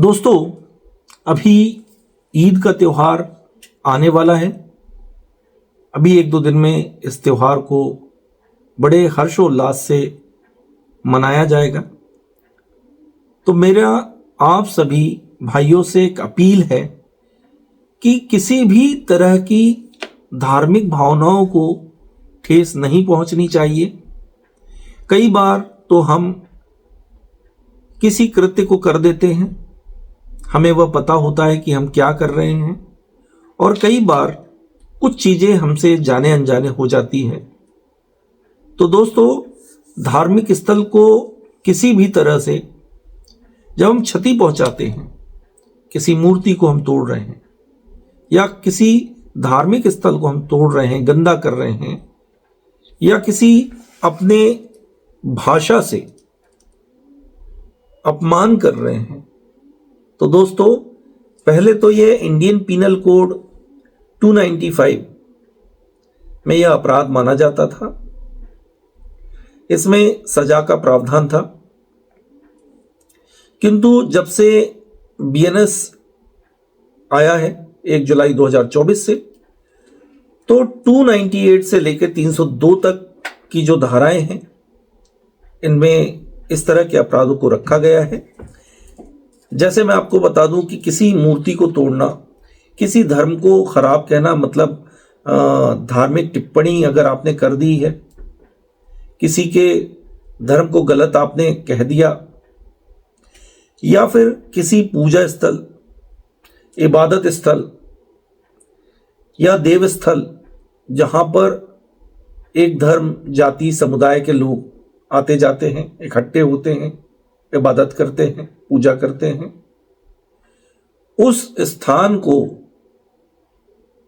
दोस्तों, अभी ईद का त्यौहार आने वाला है। अभी एक दो दिन में इस त्यौहार को बड़े हर्षोल्लास से मनाया जाएगा। तो मेरा आप सभी भाइयों से एक अपील है कि किसी भी तरह की धार्मिक भावनाओं को ठेस नहीं पहुंचनी चाहिए। कई बार तो हम किसी कृत्य को कर देते हैं, हमें वह पता होता है कि हम क्या कर रहे हैं, और कई बार कुछ चीजें हमसे जाने अनजाने हो जाती हैं। तो दोस्तों, धार्मिक स्थल को किसी भी तरह से जब हम क्षति पहुंचाते हैं, किसी मूर्ति को हम तोड़ रहे हैं या किसी धार्मिक स्थल को हम तोड़ रहे हैं, गंदा कर रहे हैं, या किसी अपने भाषा से अपमान कर रहे हैं, तो दोस्तों पहले तो ये इंडियन पीनल कोड 295 में यह अपराध माना जाता था। इसमें सजा का प्रावधान था, किंतु जब से बीएनएस आया है 1 जुलाई 2024 से, तो 298 से लेकर 302 तक की जो धाराएं हैं, इनमें इस तरह के अपराधों को रखा गया है। जैसे मैं आपको बता दूं कि किसी मूर्ति को तोड़ना, किसी धर्म को खराब कहना, मतलब धार्मिक टिप्पणी अगर आपने कर दी है, किसी के धर्म को गलत आपने कह दिया, या फिर किसी पूजा स्थल, इबादत स्थल या देव स्थल जहां पर एक धर्म जाति समुदाय के लोग आते जाते हैं, इकट्ठे होते हैं, इबादत करते हैं, पूजा करते हैं, उस स्थान को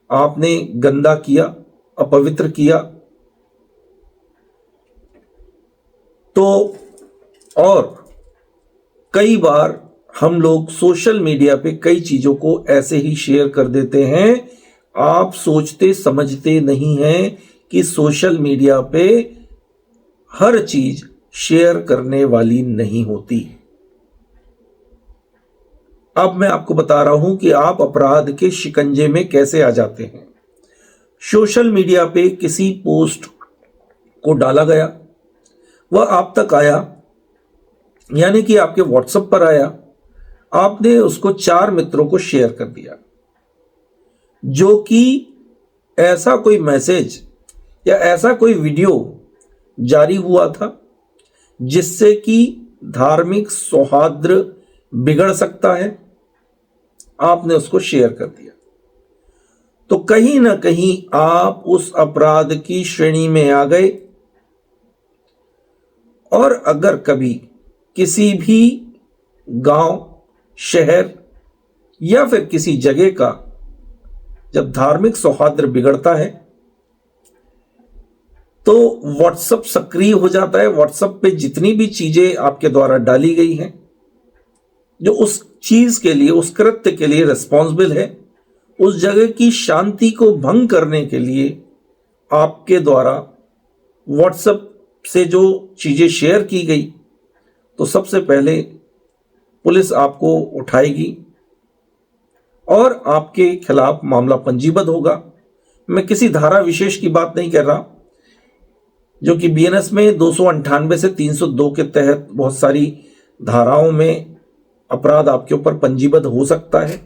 आपने गंदा किया, अपवित्र किया, तो और कई बार हम लोग सोशल मीडिया पे कई चीजों को ऐसे ही शेयर कर देते हैं। आप सोचते समझते नहीं हैं कि सोशल मीडिया पे हर चीज शेयर करने वाली नहीं होती। अब मैं आपको बता रहा हूं कि आप अपराध के शिकंजे में कैसे आ जाते हैं। सोशल मीडिया पे किसी पोस्ट को डाला गया, वह आप तक आया, यानी कि आपके व्हाट्सएप पर आया, आपने उसको 4 मित्रों को शेयर कर दिया, जो कि ऐसा कोई मैसेज या ऐसा कोई वीडियो जारी हुआ था जिससे कि धार्मिक सौहार्द बिगड़ सकता है। आपने उसको शेयर कर दिया, तो कहीं ना कहीं आप उस अपराध की श्रेणी में आ गए। और अगर कभी किसी भी गांव, शहर या फिर किसी जगह का जब धार्मिक सौहार्द बिगड़ता है, तो व्हाट्सएप सक्रिय हो जाता है। व्हाट्सएप पे जितनी भी चीजें आपके द्वारा डाली गई हैं, जो उस चीज के लिए, उस कृत्य के लिए रिस्पॉन्सिबल है, उस जगह की शांति को भंग करने के लिए आपके द्वारा व्हाट्सएप से जो चीजें शेयर की गई, तो सबसे पहले पुलिस आपको उठाएगी और आपके खिलाफ मामला पंजीबद्ध होगा। मैं किसी धारा विशेष की बात नहीं कर रहा, जो कि बीएनएस में 298 से 302 के तहत बहुत सारी धाराओं में अपराध आपके ऊपर पंजीबद्ध हो सकता है।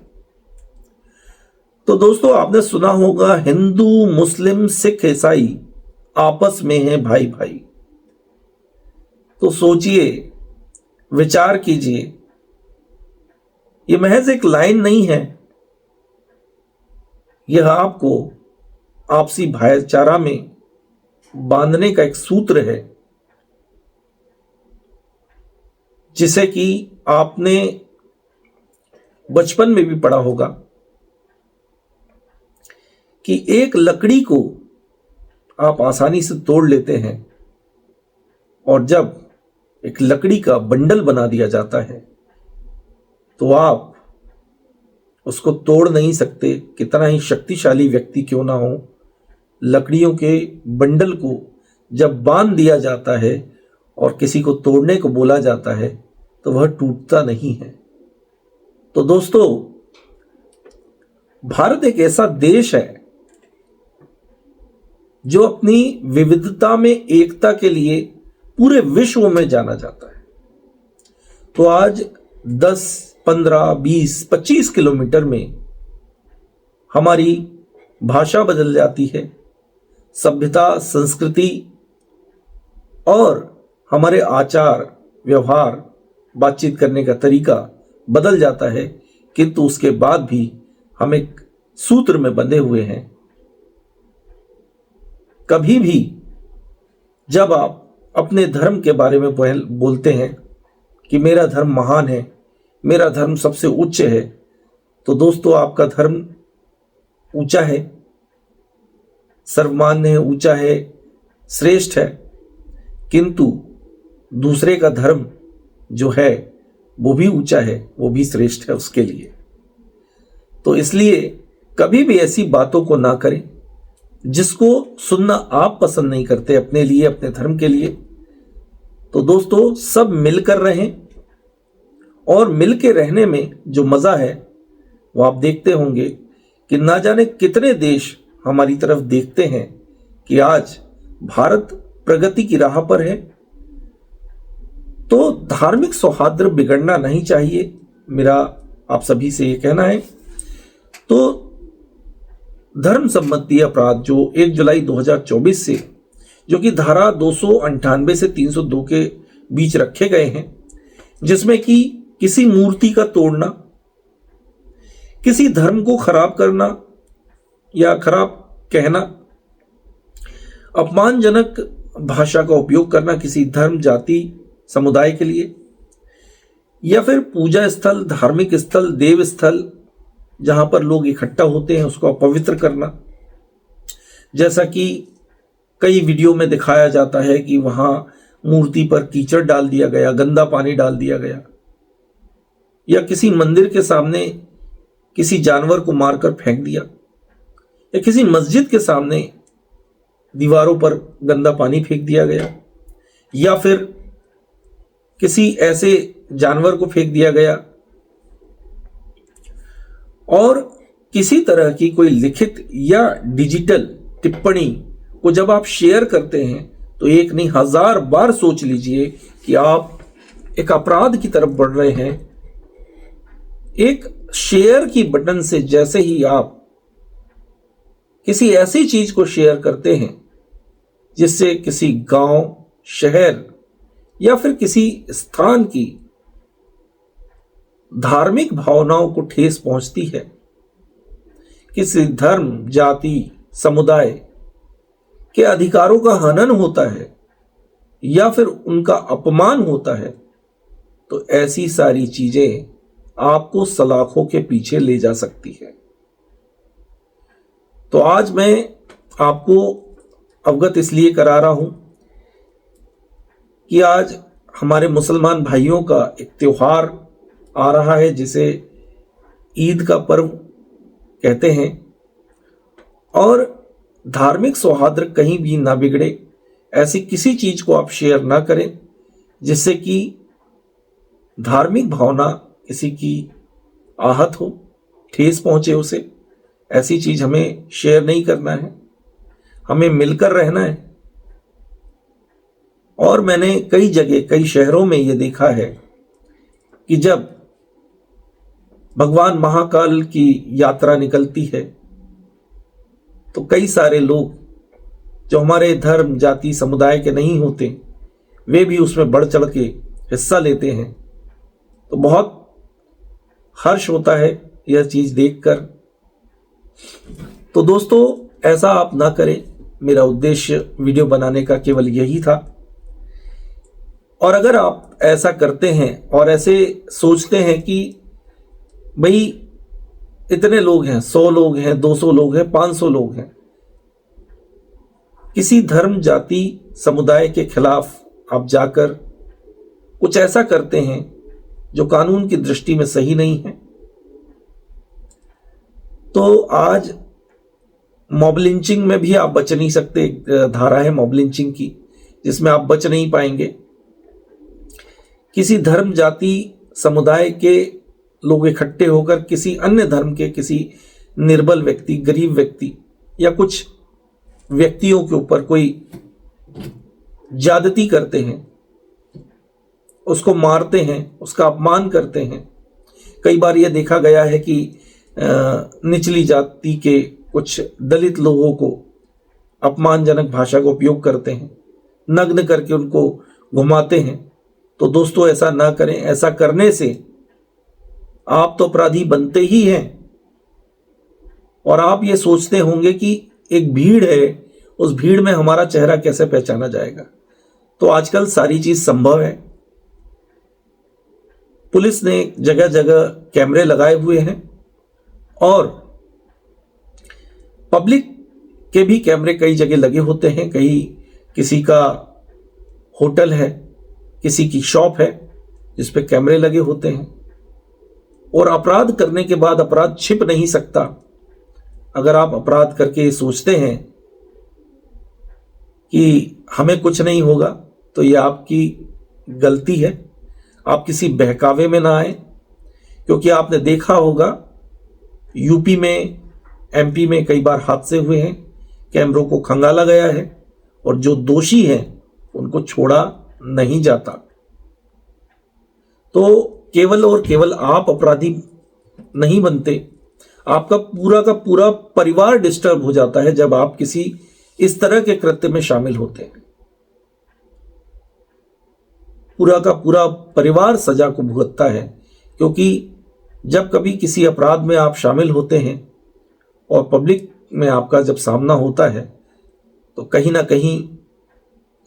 तो दोस्तों, आपने सुना होगा हिंदू, मुस्लिम, सिख, ईसाई आपस में हैं भाई भाई। तो सोचिए, विचार कीजिए, यह महज एक लाइन नहीं है, यह आपको आपसी भाईचारा में बांधने का एक सूत्र है, जिसे कि आपने बचपन में भी पढ़ा होगा कि एक लकड़ी को आप आसानी से तोड़ लेते हैं, और जब एक लकड़ी का बंडल बना दिया जाता है तो आप उसको तोड़ नहीं सकते। कितना ही शक्तिशाली व्यक्ति क्यों ना हो, लकड़ियों के बंडल को जब बांध दिया जाता है और किसी को तोड़ने को बोला जाता है, तो वह टूटता नहीं है। तो दोस्तों, भारत एक ऐसा देश है जो अपनी विविधता में एकता के लिए पूरे विश्व में जाना जाता है। तो आज 10, 15, 20, 25 किलोमीटर में हमारी भाषा बदल जाती है, सभ्यता, संस्कृति और हमारे आचार व्यवहार, बातचीत करने का तरीका बदल जाता है, किंतु उसके बाद भी हम एक सूत्र में बंधे हुए हैं। कभी भी जब आप अपने धर्म के बारे में बोलते हैं कि मेरा धर्म महान है, मेरा धर्म सबसे उच्च है, तो दोस्तों आपका धर्म ऊंचा है, सर्वमान्य है, ऊंचा है, श्रेष्ठ है, किंतु दूसरे का धर्म जो है वो भी ऊंचा है, वो भी श्रेष्ठ है उसके लिए। तो इसलिए कभी भी ऐसी बातों को ना करें जिसको सुनना आप पसंद नहीं करते अपने लिए, अपने धर्म के लिए। तो दोस्तों, सब मिलकर रहें, और मिलकर रहने में जो मजा है वो आप देखते होंगे कि ना जाने कितने देश हमारी तरफ देखते हैं कि आज भारत प्रगति की राह पर है। तो धार्मिक सौहार्द बिगड़ना नहीं चाहिए, मेरा आप सभी से ये कहना है। तो धर्म संबंधी अपराध जो 1 जुलाई 2024 से, जो कि धारा 298 से 302 के बीच रखे गए हैं, जिसमें कि किसी मूर्ति का तोड़ना, किसी धर्म को खराब करना या खराब कहना, अपमानजनक भाषा का उपयोग करना किसी धर्म, जाति, समुदाय के लिए, या फिर पूजा स्थल, धार्मिक स्थल, देव स्थल जहां पर लोग इकट्ठा होते हैं उसको अपवित्र करना, जैसा कि कई वीडियो में दिखाया जाता है कि वहां मूर्ति पर कीचड़ डाल दिया गया, गंदा पानी डाल दिया गया, या किसी मंदिर के सामने किसी जानवर को मारकर फेंक दिया, या किसी मस्जिद के सामने दीवारों पर गंदा पानी फेंक दिया गया, या फिर किसी ऐसे जानवर को फेंक दिया गया, और किसी तरह की कोई लिखित या डिजिटल टिप्पणी को जब आप शेयर करते हैं तो एक नहीं 1000 बार सोच लीजिए कि आप एक अपराध की तरफ बढ़ रहे हैं। एक शेयर की बटन से जैसे ही आप किसी ऐसी चीज को शेयर करते हैं जिससे किसी गांव, शहर या फिर किसी स्थान की धार्मिक भावनाओं को ठेस पहुंचती है, किसी धर्म, जाति, समुदाय के अधिकारों का हनन होता है या फिर उनका अपमान होता है, तो ऐसी सारी चीजें आपको सलाखों के पीछे ले जा सकती है। तो आज मैं आपको अवगत इसलिए करा रहा हूं कि आज हमारे मुसलमान भाइयों का एक त्योहार आ रहा है जिसे ईद का पर्व कहते हैं, और धार्मिक सौहार्द कहीं भी ना बिगड़े, ऐसी किसी चीज को आप शेयर ना करें जिससे कि धार्मिक भावना किसी की आहत हो, ठेस पहुंचे उसे। ऐसी चीज हमें शेयर नहीं करना है, हमें मिलकर रहना है। और मैंने कई जगह, कई शहरों में यह देखा है कि जब भगवान महाकाल की यात्रा निकलती है तो कई सारे लोग जो हमारे धर्म, जाति, समुदाय के नहीं होते, वे भी उसमें बढ़ चढ़ के हिस्सा लेते हैं। तो बहुत हर्ष होता है यह चीज देखकर। तो दोस्तों, ऐसा आप ना करें, मेरा उद्देश्य वीडियो बनाने का केवल यही था। और अगर आप ऐसा करते हैं और ऐसे सोचते हैं कि भाई इतने लोग हैं, 100 लोग हैं, 200 लोग हैं, 500 लोग हैं, किसी धर्म, जाति, समुदाय के खिलाफ आप जाकर कुछ ऐसा करते हैं जो कानून की दृष्टि में सही नहीं है, तो आज मॉब लिंचिंग में भी आप बच नहीं सकते। धारा है मॉब लिंचिंग की जिसमें आप बच नहीं पाएंगे। किसी धर्म, जाति, समुदाय के लोग इकट्ठे होकर किसी अन्य धर्म के किसी निर्बल व्यक्ति, गरीब व्यक्ति या कुछ व्यक्तियों के ऊपर कोई ज्यादती करते हैं, उसको मारते हैं, उसका अपमान करते हैं। कई बार यह देखा गया है कि निचली जाति के कुछ दलित लोगों को अपमानजनक भाषा का उपयोग करते हैं, नग्न करके उनको घुमाते हैं। तो दोस्तों ऐसा ना करें। ऐसा करने से आप तो अपराधी बनते ही हैं। और आप ये सोचते होंगे कि एक भीड़ है, उस भीड़ में हमारा चेहरा कैसे पहचाना जाएगा। तो आजकल सारी चीज संभव है। पुलिस ने जगह जगह कैमरे लगाए हुए हैं और पब्लिक के भी कैमरे कई जगह लगे होते हैं। कहीं किसी का होटल है, किसी की शॉप है जिस पे कैमरे लगे होते हैं। और अपराध करने के बाद अपराध छिप नहीं सकता। अगर आप अपराध करके सोचते हैं कि हमें कुछ नहीं होगा, तो यह आपकी गलती है। आप किसी बहकावे में ना आए, क्योंकि आपने देखा होगा यूपी में, एमपी में कई बार हादसे हुए हैं, कैमरों को खंगाला गया है और जो दोषी हैं उनको छोड़ा नहीं जाता। तो केवल और केवल आप अपराधी नहीं बनते, आपका पूरा का पूरा परिवार डिस्टर्ब हो जाता है जब आप किसी इस तरह के कृत्य में शामिल होते हैं। पूरा का पूरा परिवार सजा को भुगतता है, क्योंकि जब कभी किसी अपराध में आप शामिल होते हैं और पब्लिक में आपका जब सामना होता है, तो कहीं ना कहीं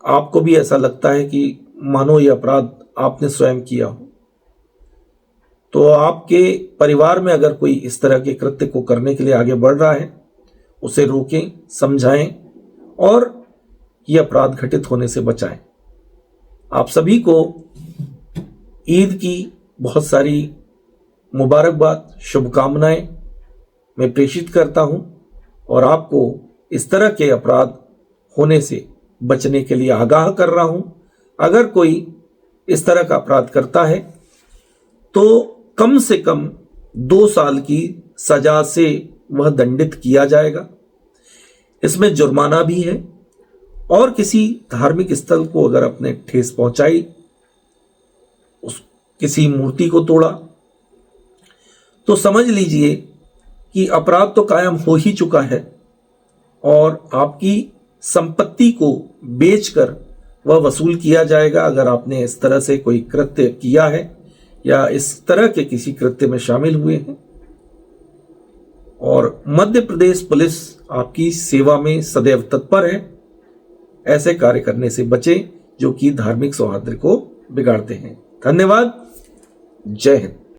आपको भी ऐसा लगता है कि मानो ये अपराध आपने स्वयं किया हो। तो आपके परिवार में अगर कोई इस तरह के कृत्य को करने के लिए आगे बढ़ रहा है, उसे रोकें, समझाएं और ये अपराध घटित होने से बचाएं। आप सभी को ईद की बहुत सारी मुबारकबाद, शुभकामनाएं मैं प्रेषित करता हूं और आपको इस तरह के अपराध होने से बचने के लिए आगाह कर रहा हूं। अगर कोई इस तरह का अपराध करता है तो कम से कम 2 साल की सजा से वह दंडित किया जाएगा। इसमें जुर्माना भी है और किसी धार्मिक स्थल को अगर आपने ठेस पहुंचाई, उस किसी मूर्ति को तोड़ा, तो समझ लीजिए कि अपराध तो कायम हो ही चुका है और आपकी संपत्ति को बेचकर वह वसूल किया जाएगा। अगर आपने इस तरह से कोई कृत्य किया है या इस तरह के किसी कृत्य में शामिल हुए हैं। और मध्य प्रदेश पुलिस आपकी सेवा में सदैव तत्पर है। ऐसे कार्य करने से बचें जो कि धार्मिक सौहार्द को बिगाड़ते हैं। धन्यवाद। जय हिंद।